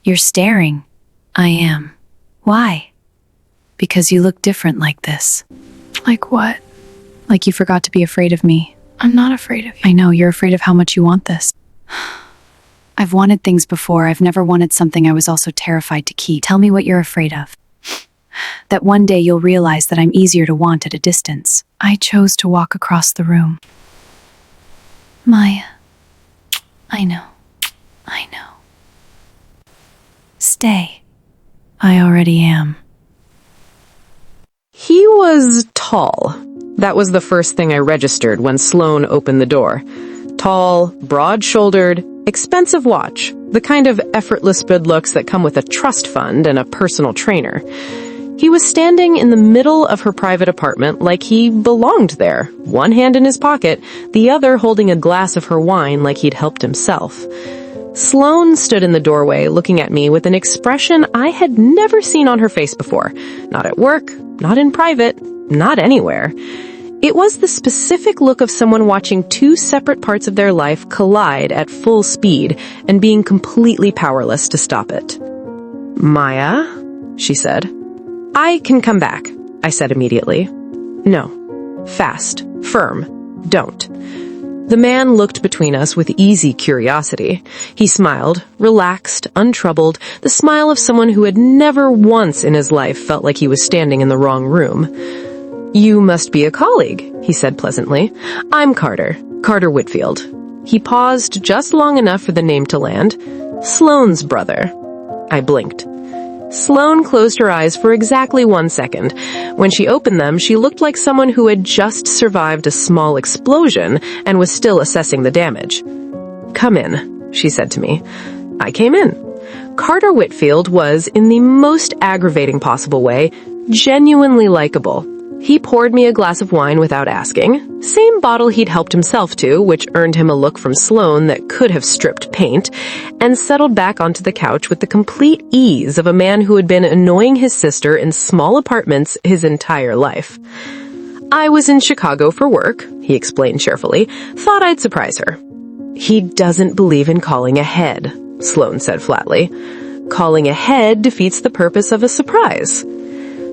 You're staring. I am. Why? Because you look different like this. Like what? Like you forgot to be afraid of me. I'm not afraid of you. I know, you're afraid of how much you want this. I've wanted things before. I've never wanted something I was also terrified to keep. Tell me what you're afraid of. That one day you'll realize that I'm easier to want at a distance. I chose to walk across the room. Maya. I know. Stay. I already am. He was tall. That was the first thing I registered when Sloane opened the door. Tall, broad-shouldered, expensive watch, the kind of effortless good looks that come with a trust fund and a personal trainer. He was standing in the middle of her private apartment like he belonged there, one hand in his pocket, the other holding a glass of her wine like he'd helped himself. Sloane stood in the doorway looking at me with an expression I had never seen on her face before. Not at work, not in private, not anywhere. It was the specific look of someone watching two separate parts of their life collide at full speed and being completely powerless to stop it. "Maya," she said. "I can come back," I said immediately. "No. Fast. Firm. Don't." The man looked between us with easy curiosity. He smiled, relaxed, untroubled, the smile of someone who had never once in his life felt like he was standing in the wrong room. "You must be a colleague," he said pleasantly. "I'm Carter Whitfield." He paused just long enough for the name to land. "Sloane's brother." I blinked. Sloane closed her eyes for exactly 1 second. When she opened them, she looked like someone who had just survived a small explosion and was still assessing the damage. "Come in," she said to me. I came in. Carter Whitfield was, in the most aggravating possible way, genuinely likable. He poured me a glass of wine without asking, same bottle he'd helped himself to, which earned him a look from Sloane that could have stripped paint, and settled back onto the couch with the complete ease of a man who had been annoying his sister in small apartments his entire life. "I was in Chicago for work," he explained cheerfully. "Thought I'd surprise her." "He doesn't believe in calling ahead," Sloane said flatly. "Calling ahead defeats the purpose of a surprise."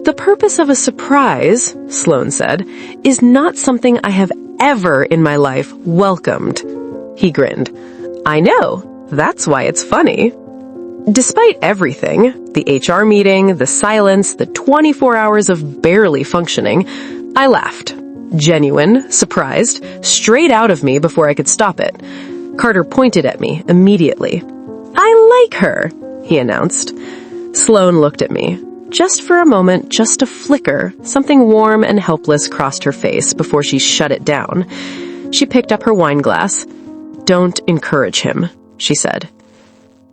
"The purpose of a surprise," Sloane said, "is not something I have ever in my life welcomed." He grinned. "I know. That's why it's funny." Despite everything, the HR meeting, the silence, the 24 hours of barely functioning, I laughed. Genuine, surprised, straight out of me before I could stop it. Carter pointed at me immediately. "I like her," he announced. Sloane looked at me. Just for a moment, just a flicker, something warm and helpless crossed her face before she shut it down. She picked up her wine glass. "Don't encourage him," she said.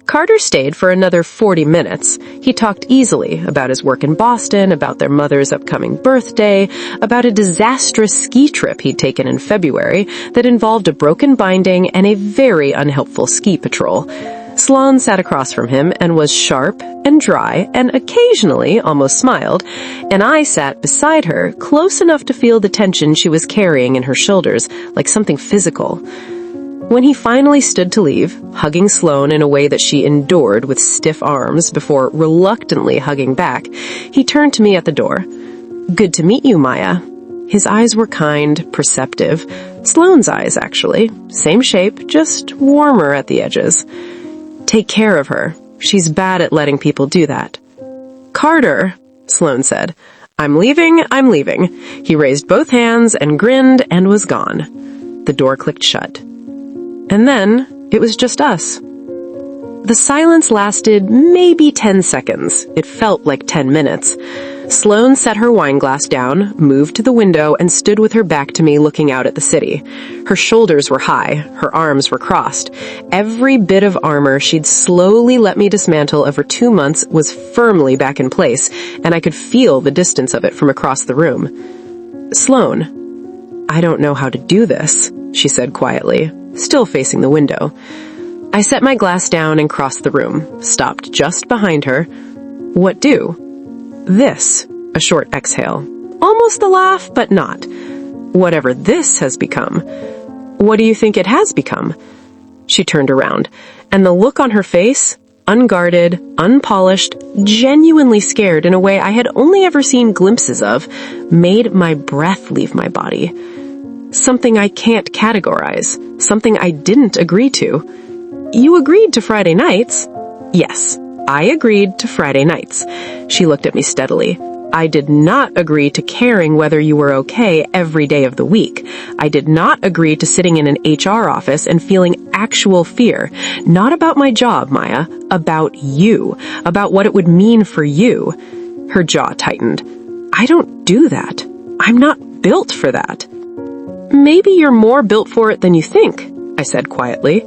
Carter stayed for another 40 minutes. He talked easily about his work in Boston, about their mother's upcoming birthday, about a disastrous ski trip he'd taken in February that involved a broken binding and a very unhelpful ski patrol. Sloane sat across from him and was sharp and dry and occasionally almost smiled, and I sat beside her, close enough to feel the tension she was carrying in her shoulders, like something physical. When he finally stood to leave, hugging Sloane in a way that she endured with stiff arms before reluctantly hugging back, he turned to me at the door. "Good to meet you, Maya." His eyes were kind, perceptive. Sloane's eyes, actually. Same shape, just warmer at the edges. "Take care of her. She's bad at letting people do that." "Carter," Sloane said. I'm leaving. He raised both hands and grinned and was gone. The door clicked shut. And then it was just us. The silence lasted maybe 10 seconds. It felt like 10 minutes. Sloane set her wine glass down, moved to the window, and stood with her back to me looking out at the city. Her shoulders were high, her arms were crossed. Every bit of armor she'd slowly let me dismantle over 2 months was firmly back in place, and I could feel the distance of it from across the room. "Sloane, I don't know how to do this," she said quietly, still facing the window. I set my glass down and crossed the room, stopped just behind her. "What do?" "This," a short exhale. Almost a laugh, but not. "Whatever this has become." "What do you think it has become?" She turned around, and the look on her face, unguarded, unpolished, genuinely scared in a way I had only ever seen glimpses of, made my breath leave my body. Something I can't categorize, something I didn't agree to. You agreed to Friday nights. Yes, I agreed to Friday nights. She looked at me steadily. I did not agree to caring whether you were okay every day of the week. I did not agree to sitting in an HR office and feeling actual fear. Not about my job, Maya. About you. About what it would mean for you. Her jaw tightened. I don't do that. I'm not built for that. Maybe you're more built for it than you think, I said quietly.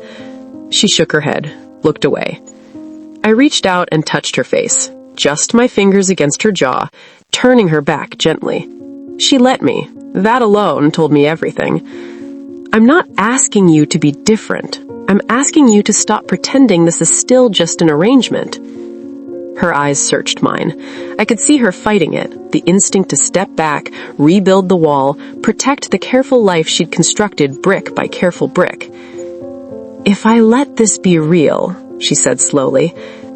She shook her head, looked away. I reached out and touched her face, just my fingers against her jaw, turning her back gently. She let me. That alone told me everything. I'm not asking you to be different. I'm asking you to stop pretending this is still just an arrangement. Her eyes searched mine. I could see her fighting it, the instinct to step back, rebuild the wall, protect the careful life she'd constructed brick by careful brick. If I let this be real, she said slowly,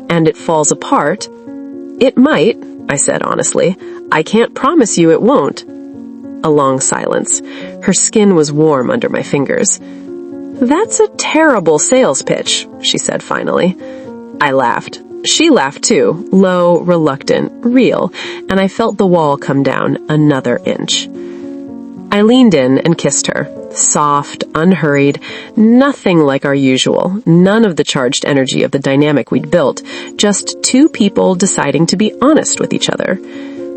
and it falls apart, it might, I said honestly. I can't promise you it won't. A long silence. Her skin was warm under my fingers. That's a terrible sales pitch, she said finally. I laughed. She laughed too, low, reluctant, real, and I felt the wall come down another inch. I leaned in and kissed her, soft, unhurried, nothing like our usual, none of the charged energy of the dynamic we'd built, just two people deciding to be honest with each other.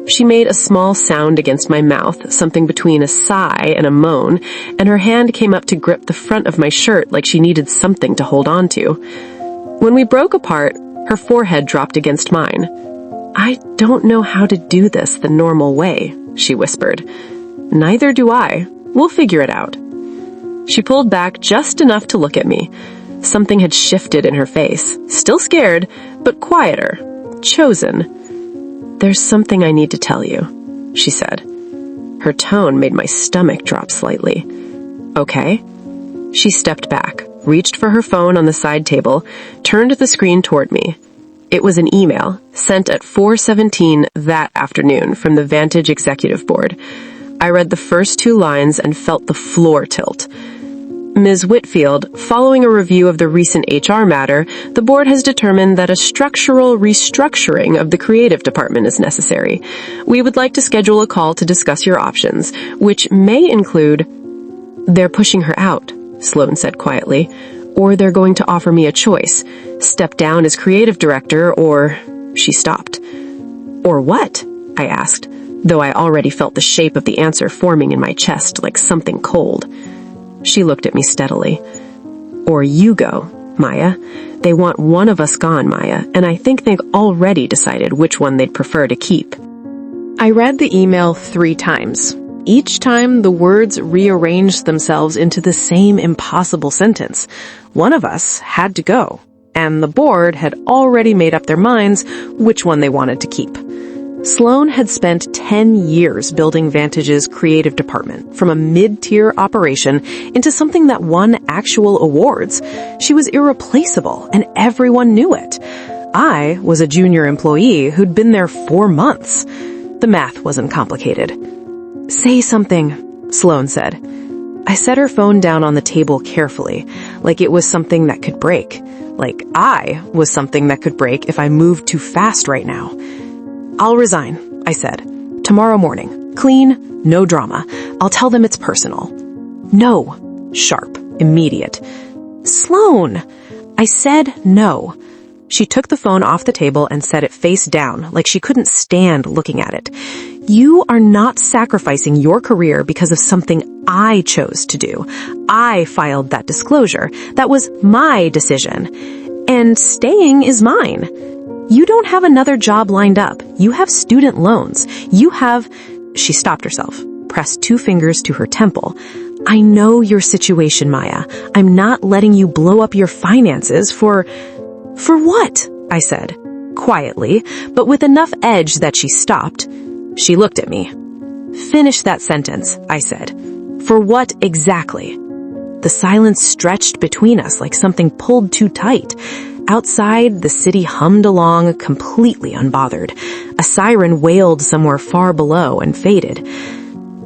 She made a small sound against my mouth, something between a sigh and a moan, and her hand came up to grip the front of my shirt like she needed something to hold on to. When we broke apart, her forehead dropped against mine. I don't know how to do this the normal way, she whispered. Neither do I. We'll figure it out. She pulled back just enough to look at me. Something had shifted in her face. Still scared, but quieter. Chosen. There's something I need to tell you, she said. Her tone made my stomach drop slightly. Okay. She stepped back, reached for her phone on the side table, turned the screen toward me. It was an email, sent at 4:17 that afternoon from the Vantage Executive Board. I read the first two lines and felt the floor tilt. Ms. Whitfield, following a review of the recent HR matter, the board has determined that a structural restructuring of the creative department is necessary. We would like to schedule a call to discuss your options, which may include... They're pushing her out, Sloane said quietly, or they're going to offer me a choice. Step down as creative director, or... She stopped. Or what? I asked, though I already felt the shape of the answer forming in my chest like something cold. She looked at me steadily. Or you go, Maya. They want one of us gone, Maya, and I think they've already decided which one they'd prefer to keep. I read the email 3 times. Each time, the words rearranged themselves into the same impossible sentence. One of us had to go, and the board had already made up their minds which one they wanted to keep. Sloane had spent 10 years building Vantage's creative department, from a mid-tier operation into something that won actual awards. She was irreplaceable, and everyone knew it. I was a junior employee who'd been there 4 months. The math wasn't complicated. Say something, Sloane said. I set her phone down on the table carefully, like it was something that could break. Like I was something that could break if I moved too fast right now. I'll resign, I said. Tomorrow morning. Clean, no drama. I'll tell them it's personal. No. Sharp. Immediate. Sloane! I said no. She took the phone off the table and set it face down, like she couldn't stand looking at it. You are not sacrificing your career because of something I chose to do. I filed that disclosure. That was my decision. And staying is mine. You don't have another job lined up. You have student loans. You have... She stopped herself, pressed 2 fingers to her temple. I know your situation, Maya. I'm not letting you blow up your finances for... For what? I said, quietly, but with enough edge that she stopped. She looked at me. Finish that sentence, I said. For what exactly? The silence stretched between us like something pulled too tight. Outside, the city hummed along, completely unbothered. A siren wailed somewhere far below and faded.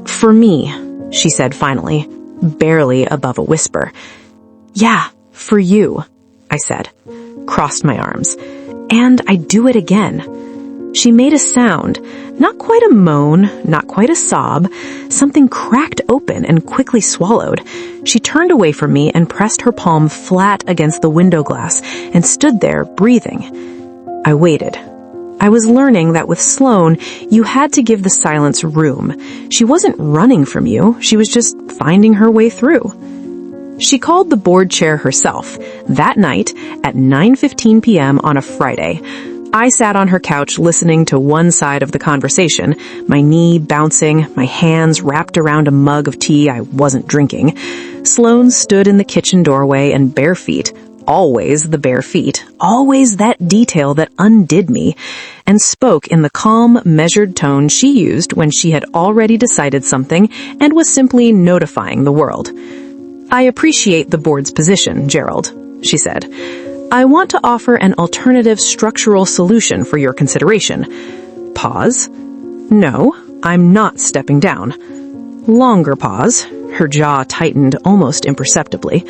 "For me," she said finally, barely above a whisper. "Yeah, for you," I said, crossed my arms. "And I do it again." She made a sound, not quite a moan, not quite a sob. Something cracked open and quickly swallowed. She turned away from me and pressed her palm flat against the window glass and stood there, breathing. I waited. I was learning that with Sloane, you had to give the silence room. She wasn't running from you, she was just finding her way through. She called the board chair herself, that night at 9:15 p.m. on a Friday. I sat on her couch listening to one side of the conversation, my knee bouncing, my hands wrapped around a mug of tea I wasn't drinking. Sloane stood in the kitchen doorway and bare feet, always the bare feet, always that detail that undid me, and spoke in the calm, measured tone she used when she had already decided something and was simply notifying the world. "I appreciate the board's position, Gerald," she said. "I want to offer an alternative structural solution for your consideration." Pause. "No, I'm not stepping down." Longer pause. Her jaw tightened almost imperceptibly.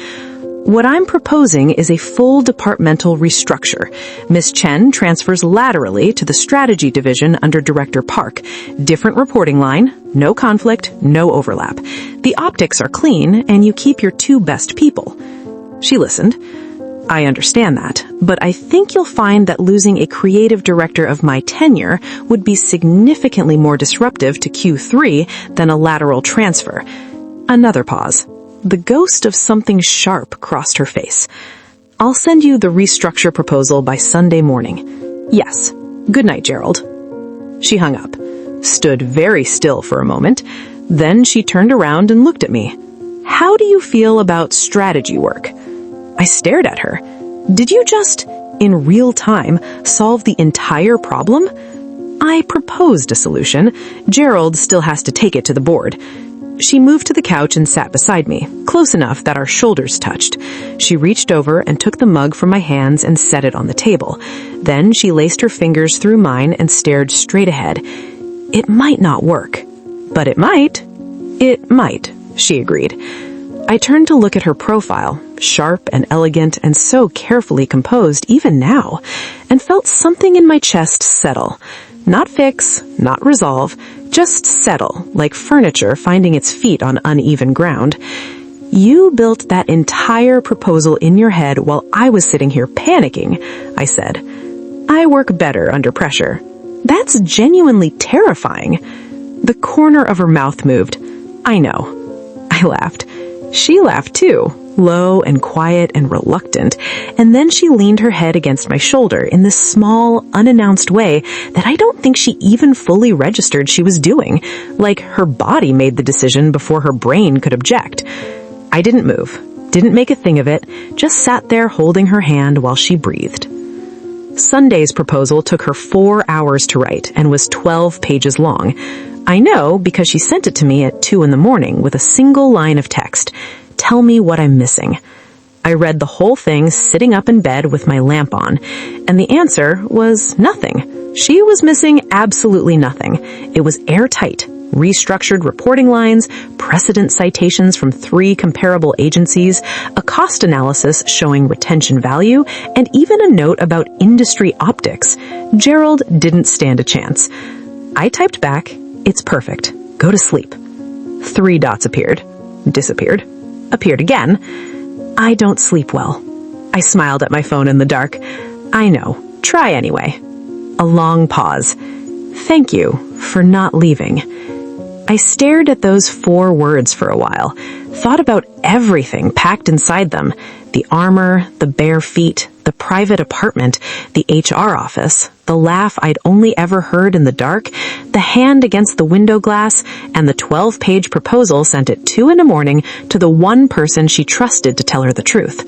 "What I'm proposing is a full departmental restructure. Miss Chen transfers laterally to the strategy division under Director Park. Different reporting line, no conflict, no overlap. The optics are clean, and you keep your two best people." She listened. "I understand that, but I think you'll find that losing a creative director of my tenure would be significantly more disruptive to Q3 than a lateral transfer." Another pause. The ghost of something sharp crossed her face. "I'll send you the restructure proposal by Sunday morning. Yes. Good night, Gerald." She hung up, stood very still for a moment. Then she turned around and looked at me. "How do you feel about strategy work?" I stared at her. "Did you just, in real time, solve the entire problem?" "I proposed a solution. Gerald still has to take it to the board." She moved to the couch and sat beside me, close enough that our shoulders touched. She reached over and took the mug from my hands and set it on the table. Then she laced her fingers through mine and stared straight ahead. "It might not work, but it might." "It might," she agreed. I turned to look at her profile, sharp and elegant and so carefully composed even now, and felt something in my chest settle. Not fix, not resolve, just settle, like furniture finding its feet on uneven ground. "You built that entire proposal in your head while I was sitting here panicking," I said. "I work better under pressure." "That's genuinely terrifying." The corner of her mouth moved. "I know." I laughed. She laughed too, low and quiet and reluctant, and then she leaned her head against my shoulder in this small, unannounced way that I don't think she even fully registered she was doing, like her body made the decision before her brain could object. I didn't move, didn't make a thing of it, just sat there holding her hand while she breathed. Sunday's proposal took her 4 hours to write and was 12 pages long. I know because she sent it to me at 2 a.m. with a single line of text. "Tell me what I'm missing." I read the whole thing sitting up in bed with my lamp on, and the answer was nothing. She was missing absolutely nothing. It was airtight. Restructured reporting lines, precedent citations from 3 comparable agencies, a cost analysis showing retention value, and even a note about industry optics. Gerald didn't stand a chance. I typed back, "It's perfect. Go to sleep." 3 dots appeared, disappeared, appeared again. "I don't sleep well." I smiled at my phone in the dark. "I know. Try anyway." A long pause. "Thank you for not leaving." I stared at those 4 words for a while, thought about everything packed inside them. The armor, the bare feet, the private apartment, the HR office, the laugh I'd only ever heard in the dark, the hand against the window glass, and the 12-page proposal sent at 2 a.m. to the one person she trusted to tell her the truth.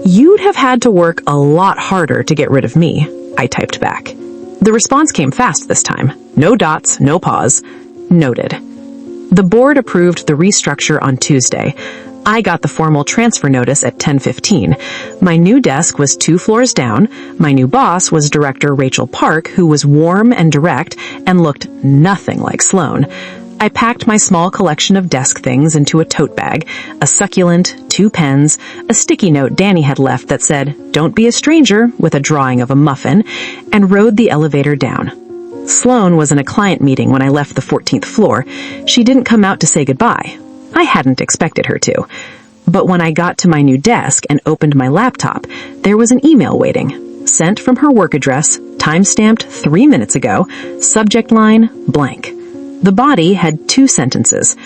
"You'd have had to work a lot harder to get rid of me," I typed back. The response came fast this time. No dots, no pause. Noted. The board approved the restructure on Tuesday. I got the formal transfer notice at 10:15. My new desk was 2 floors down. My new boss was Director Rachel Park, who was warm and direct and looked nothing like Sloane. I packed my small collection of desk things into a tote bag, a succulent, 2 pens, a sticky note Danny had left that said, "Don't be a stranger," with a drawing of a muffin, and rode the elevator down. Sloane was in a client meeting when I left the 14th floor. She didn't come out to say goodbye. I hadn't expected her to. But when I got to my new desk and opened my laptop, there was an email waiting, sent from her work address, time-stamped 3 minutes ago, subject line, blank. The body had 2 sentences.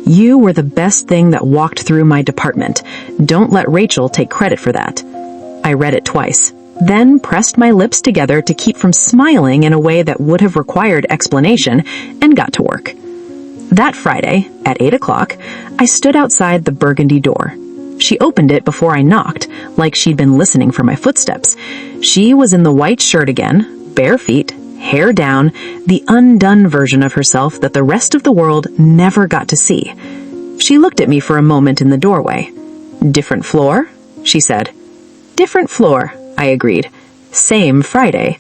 "You were the best thing that walked through my department. Don't let Rachel take credit for that." I read it twice, then pressed my lips together to keep from smiling in a way that would have required explanation, and got to work. That Friday, at 8 o'clock, I stood outside the burgundy door. She opened it before I knocked, like she'd been listening for my footsteps. She was in the white shirt again, bare feet, hair down, the undone version of herself that the rest of the world never got to see. She looked at me for a moment in the doorway. "Different floor?" she said. "Different floor," I agreed. "Same Friday."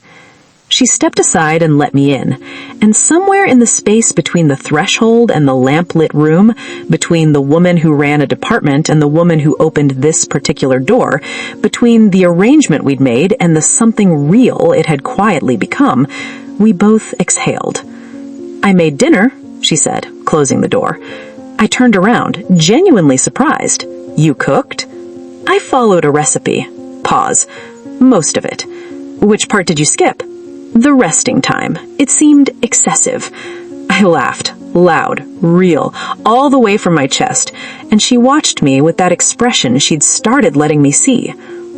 She stepped aside and let me in, and somewhere in the space between the threshold and the lamp-lit room, between the woman who ran a department and the woman who opened this particular door, between the arrangement we'd made and the something real it had quietly become, we both exhaled. "I made dinner," she said, closing the door. I turned around, genuinely surprised. "You cooked?" "I followed a recipe." Pause. "Most of it." "Which part did you skip?" "The resting time. It seemed excessive." I laughed, loud, real, all the way from my chest, and she watched me with that expression she'd started letting me see.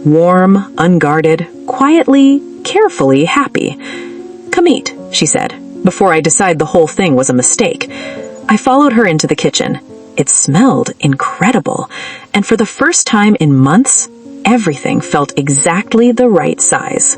Warm, unguarded, quietly, carefully happy. "Come eat," she said, before I decide the whole thing was a mistake. I followed her into the kitchen. It smelled incredible, and for the first time in months, everything felt exactly the right size.